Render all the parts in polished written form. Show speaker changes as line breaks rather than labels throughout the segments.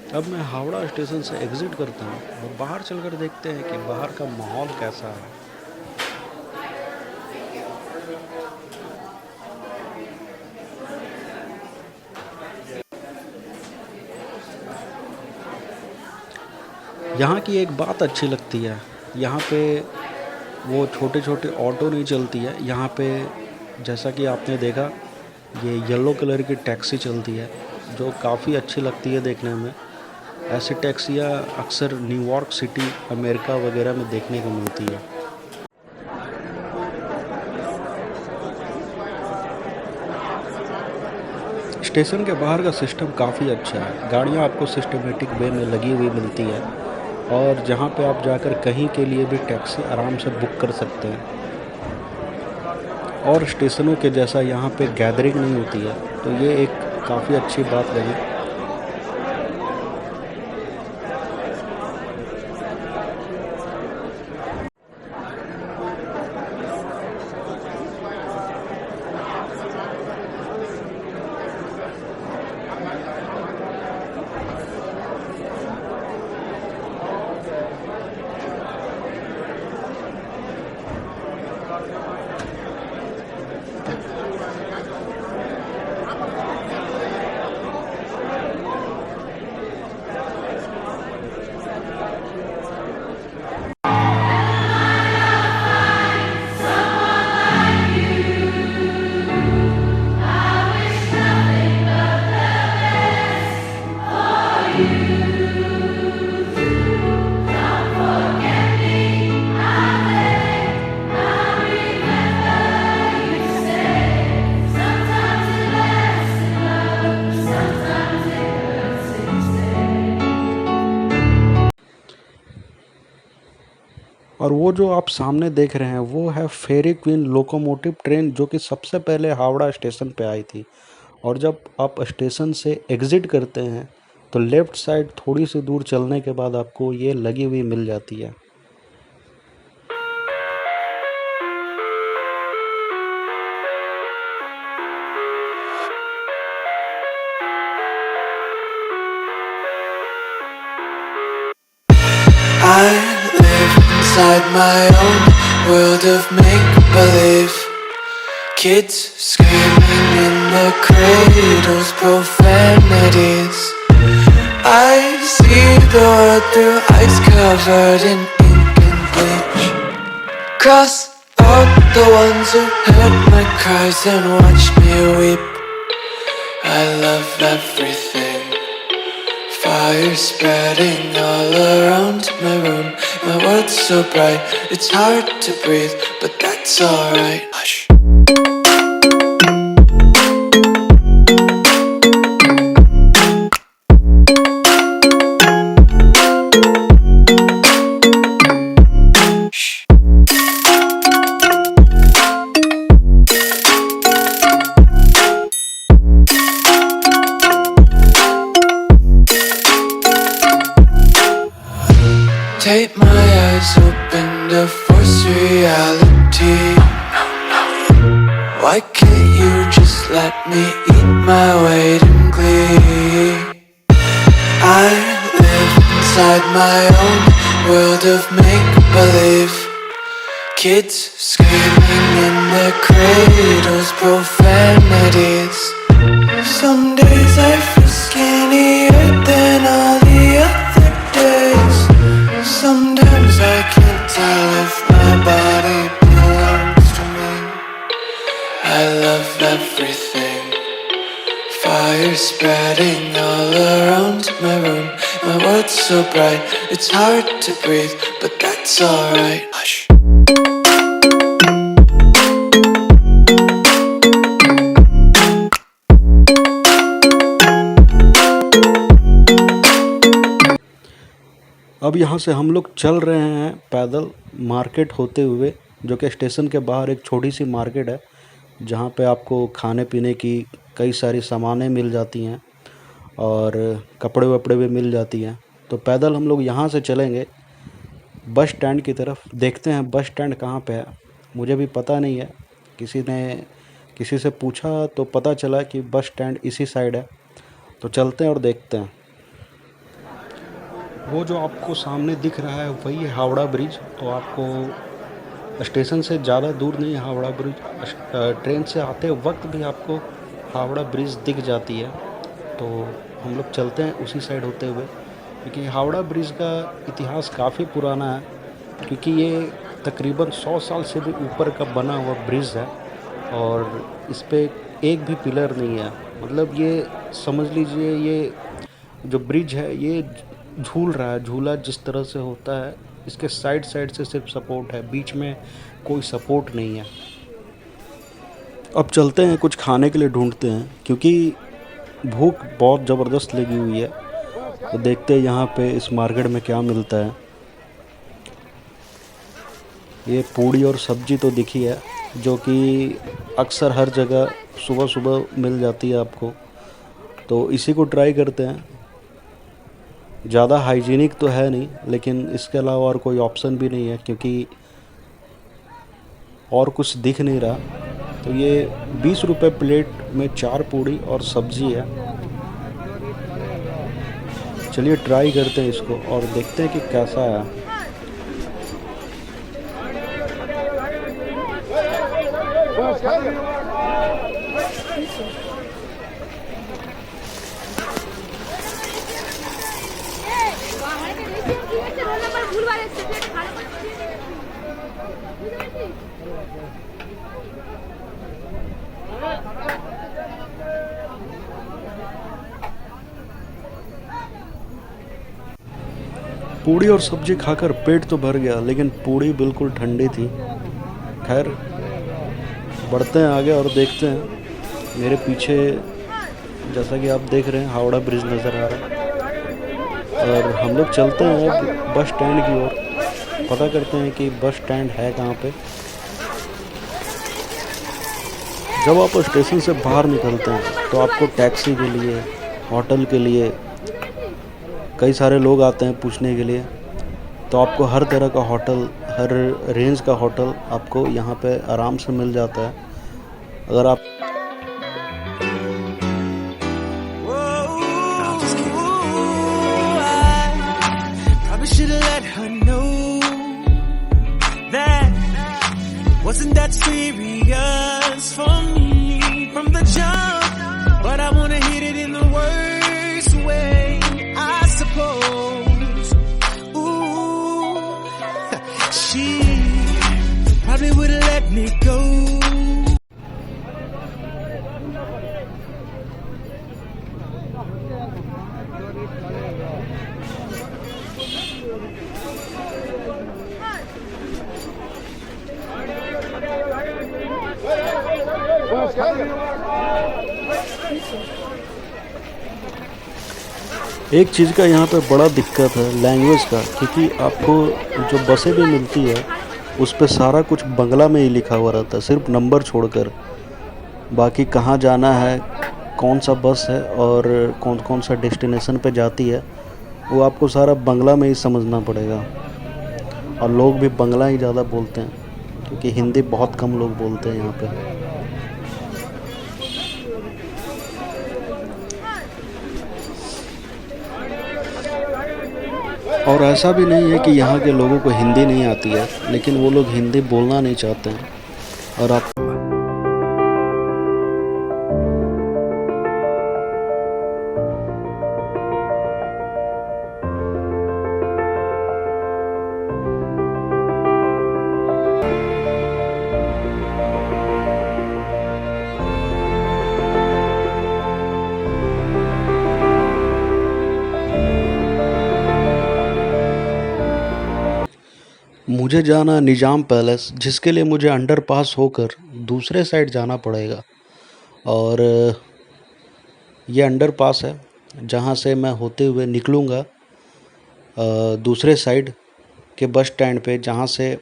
अब मैं हावड़ा स्टेशन से एग्ज़िट करता हूँ और बाहर चलकर देखते हैं कि बाहर का माहौल कैसा है। यहाँ की एक बात अच्छी लगती है, यहाँ पे वो छोटे-छोटे ऑटो नहीं चलती है, यहाँ पे जैसा कि आपने देखा ये येलो कलर की टैक्सी चलती है, जो काफ़ी अच्छी लगती है देखने में। ऐसी टैक्सियाँ अक्सर न्यूयॉर्क सिटी, अमेरिका वगैरह में देखने को मिलती है। स्टेशन के बाहर का सिस्टम काफ़ी अच्छा है, गाड़ियाँ आपको सिस्टमेटिक वे में लगी हुई मिलती है और जहाँ पे आप जाकर कहीं के लिए भी टैक्सी आराम से बुक कर सकते हैं। और स्टेशनों के जैसा यहाँ पे गैदरिंग नहीं होती है, तो ये एक काफ़ी अच्छी बात लगी। और वो जो आप सामने देख रहे हैं वो है फेरी क्वीन लोकोमोटिव ट्रेन, जो कि सबसे पहले हावड़ा स्टेशन पे आई थी। और जब आप स्टेशन से एग्ज़िट करते हैं तो लेफ़्ट साइड थोड़ी सी दूर चलने के बाद आपको ये लगी हुई मिल जाती है।
I live inside my own world of make-believe. Kids screaming in the cradles, profanities. I see the world through eyes covered in ink and bleach. Cross out the ones who heard my cries and watched me weep. I love everything. Fire spreading all around my room. My world's so bright, it's hard to breathe, but that's alright. Hush. Tape my eyes open to force reality. Why can't you just let me eat my weight in glee? I live inside my own world of make-believe. Kids screaming in their cradles, profanities. Some days I feel skinnier than all the other days. Sometimes I can't tell if my body belongs to me. I love everything. Fire spreading all around my room. My world's so bright, it's hard to breathe, but that's alright. Hush.
अब यहाँ से हम लोग चल रहे हैं पैदल market होते हुए, जो कि स्टेशन के बाहर एक छोटी सी मार्केट है, जहाँ पे आपको खाने पीने की कई सारी सामानें मिल जाती हैं और कपड़े वपड़े भी मिल जाती हैं। तो पैदल हम लोग यहाँ से चलेंगे बस स्टैंड की तरफ। देखते हैं बस स्टैंड कहाँ पे है, मुझे भी पता नहीं है। किसी से पूछा तो पता चला कि बस स्टैंड इसी साइड है। तो चलते हैं और देखते हैं। वो जो आपको सामने दिख रहा है वही है हावड़ा ब्रिज। तो आपको स्टेशन से ज़्यादा दूर नहीं है हावड़ा ब्रिज। ट्रेन से आते वक्त भी आपको हावड़ा ब्रिज दिख जाती है। तो हम लोग चलते हैं उसी साइड होते हुए, क्योंकि हावड़ा ब्रिज का इतिहास काफ़ी पुराना है, क्योंकि ये तकरीबन 100 साल से भी ऊपर का बना हुआ ब्रिज है और इस पे एक भी पिलर नहीं है। मतलब ये समझ लीजिए ये जो ब्रिज है ये झूल रहा है। झूला जिस तरह से होता है, इसके साइड साइड से सिर्फ सपोर्ट है, बीच में कोई सपोर्ट नहीं है। अब चलते हैं कुछ खाने के लिए ढूंढते हैं, क्योंकि भूख बहुत ज़बरदस्त लगी हुई है। तो देखते हैं यहाँ पे इस मार्केट में क्या मिलता है। ये पूड़ी और सब्जी तो दिखी है, जो कि अक्सर हर जगह सुबह सुबह मिल जाती है आपको। तो इसी को ट्राई करते हैं। ज़्यादा हाइजीनिक तो है नहीं, लेकिन इसके अलावा और कोई ऑप्शन भी नहीं है, क्योंकि और कुछ दिख नहीं रहा। तो ये 20 रुपये प्लेट में 4 पूड़ी और सब्जी है। चलिए ट्राई करते हैं इसको और देखते हैं कि कैसा है। पूड़ी और सब्जी खाकर पेट तो भर गया, लेकिन पूड़ी बिल्कुल ठंडी थी। खैर, बढ़ते हैं आगे और देखते हैं। मेरे पीछे जैसा कि आप देख रहे हैं हावड़ा ब्रिज नज़र आ रहा है और हम लोग चलते हैं अब बस स्टैंड की ओर। पता करते हैं कि बस स्टैंड है कहाँ पे। जब आप स्टेशन से बाहर निकलते हैं तो आपको टैक्सी के लिए, होटल के लिए कई सारे लोग आते हैं पूछने के लिए। तो आपको हर तरह का होटल, हर रेंज का होटल आपको यहाँ पे आराम से मिल जाता है। अगर आप
Wasn't that serious for me from the jump? But I wanna hit it in the worst way, I suppose. Ooh, she probably would've let me go.
एक चीज़ का यहाँ पे बड़ा दिक्कत है, लैंग्वेज का, क्योंकि आपको जो बसें भी मिलती है उस पे सारा कुछ बंगला में ही लिखा हुआ रहता है, सिर्फ नंबर छोड़कर। बाकी कहाँ जाना है, कौन सा बस है और कौन कौन सा डेस्टिनेशन पे जाती है, वो आपको सारा बंगला में ही समझना पड़ेगा। और लोग भी बंगला ही ज़्यादा बोलते हैं, क्योंकि हिंदी बहुत कम लोग बोलते हैं यहाँ पे। और ऐसा भी नहीं है कि यहाँ के लोगों को हिंदी नहीं आती है, लेकिन वो लोग हिंदी बोलना नहीं चाहते हैं। और आप मुझे जाना निज़ाम पैलेस, जिसके लिए मुझे अंडरपास होकर दूसरे साइड जाना पड़ेगा। और ये अंडरपास है जहाँ से मैं होते हुए निकलूँगा दूसरे साइड के बस स्टैंड पे, जहाँ से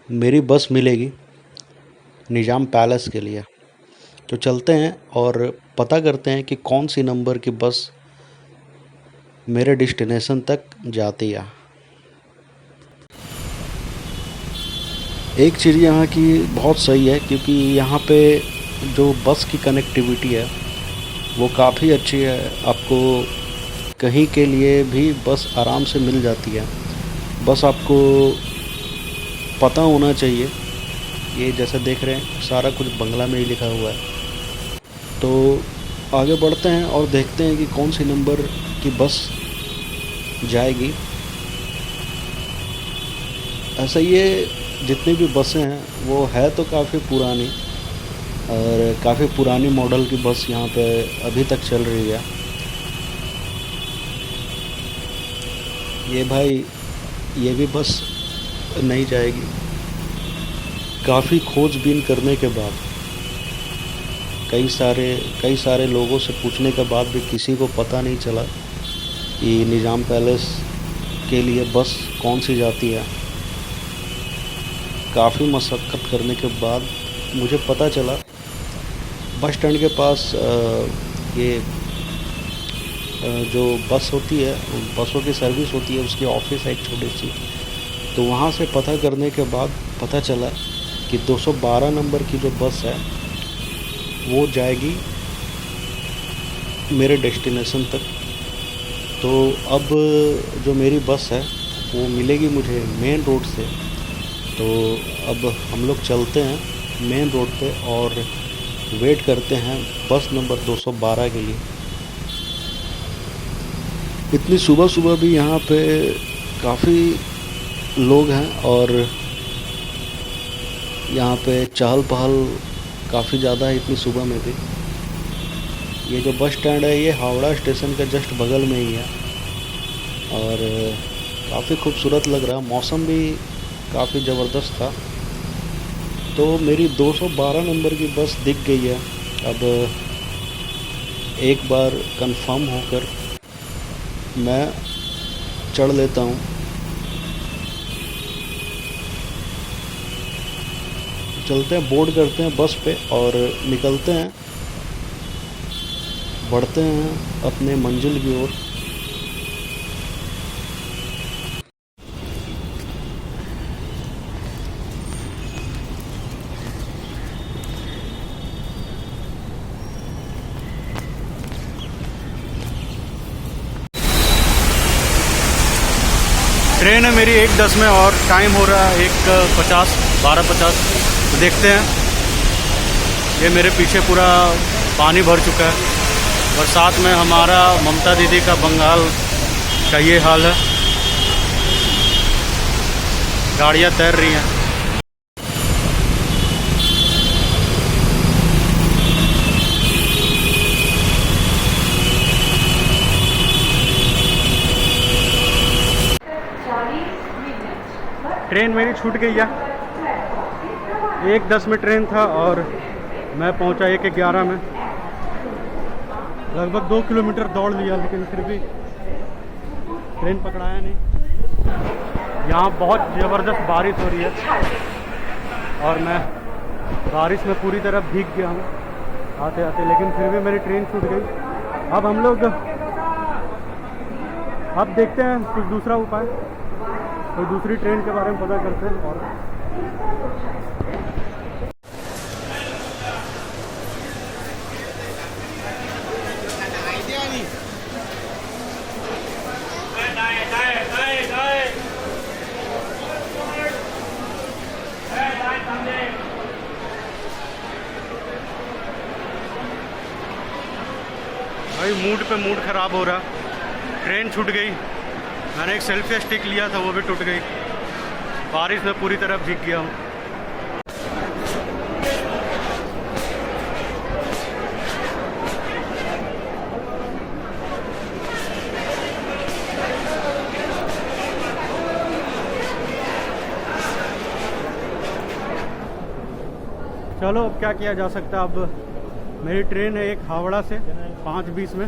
मेरी बस मिलेगी निज़ाम पैलेस के लिए। तो चलते हैं और पता करते हैं कि कौन सी नंबर की बस मेरे डेस्टिनेशन तक जाती है। एक चीज़ यहाँ की बहुत सही है, क्योंकि यहाँ पे जो बस की कनेक्टिविटी है वो काफ़ी अच्छी है। आपको कहीं के लिए भी बस आराम से मिल जाती है। बस आपको पता होना चाहिए। ये जैसे देख रहे हैं सारा कुछ बंगला में ही लिखा हुआ है। तो आगे बढ़ते हैं और देखते हैं कि कौन सी नंबर की बस जाएगी। ऐसा ये जितनी भी बसें हैं वो है तो काफ़ी पुरानी, और काफ़ी पुरानी मॉडल की बस यहाँ पे अभी तक चल रही है। ये भाई ये भी बस नहीं जाएगी। काफ़ी खोजबीन करने के बाद, कई सारे लोगों से पूछने के बाद भी किसी को पता नहीं चला कि निज़ाम पैलेस के लिए बस कौन सी जाती है। काफ़ी मशक्क़त करने के बाद मुझे पता चला बस स्टैंड के पास जो बस होती है, बसों की सर्विस होती है, उसकी ऑफिस है एक छोटी सी। तो वहाँ से पता करने के बाद पता चला कि 212 नंबर की जो बस है वो जाएगी मेरे डेस्टिनेशन तक। तो अब जो मेरी बस है वो मिलेगी मुझे मेन रोड से। तो अब हम लोग चलते हैं मेन रोड पे और वेट करते हैं बस नंबर 212 के लिए। इतनी सुबह सुबह भी यहाँ पे काफ़ी लोग हैं और यहाँ पे चहल पहल काफ़ी ज़्यादा है इतनी सुबह में भी। ये जो बस स्टैंड है ये हावड़ा स्टेशन के जस्ट बगल में ही है और काफ़ी खूबसूरत लग रहा है। मौसम भी काफ़ी ज़बरदस्त था। तो मेरी 212 नंबर की बस दिख गई है। अब एक बार कंफर्म होकर मैं चढ़ लेता हूँ। चलते हैं, बोर्ड करते हैं बस पे और निकलते हैं, बढ़ते हैं अपने मंजिल की ओर।
ट्रेन है मेरी 1:10 में और टाइम हो रहा है 1:50, 12:50। तो देखते हैं। ये मेरे पीछे पूरा पानी भर चुका है और साथ में हमारा ममता दीदी का बंगाल का ये हाल है। गाड़ियाँ तैर रही हैं। ट्रेन मेरी छूट गई है। 1:10 में ट्रेन था और मैं पहुंचा 1:11 में। लगभग 2 किलोमीटर दौड़ लिया लेकिन फिर भी ट्रेन पकड़ाया नहीं। यहाँ बहुत ज़बरदस्त बारिश हो रही है और मैं बारिश में पूरी तरह भीग गया हूँ आते आते, लेकिन फिर भी मेरी ट्रेन छूट गई। अब हम लोग अब देखते हैं कुछ दूसरा उपाय, कोई दूसरी ट्रेन के बारे में पता करते हैं। और भाई मूड पे मूड ख़राब हो रहा। ट्रेन छूट गई। मैंने एक सेल्फी स्टिक लिया था वो भी टूट गई। बारिश में पूरी तरह भीग गया हूँ। चलो अब क्या किया जा सकता है। अब मेरी ट्रेन है एक हावड़ा से 5:20 में,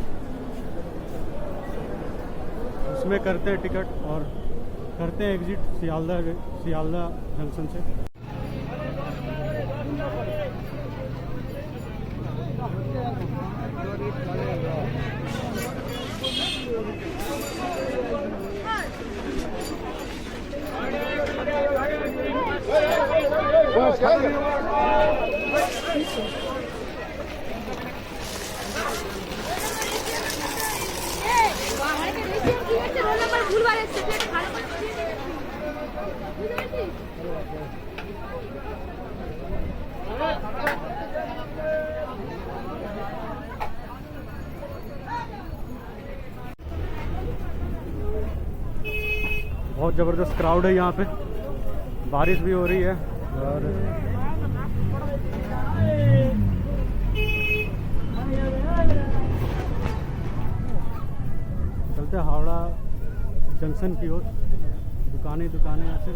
उसमें करते हैं टिकट और करते हैं एग्जिट सियालदा जंक्शन से। बहुत ज़बरदस्त क्राउड है यहाँ पे, बारिश भी हो रही है और चलते हावड़ा जंक्शन की ओर। दुकानें ऐसे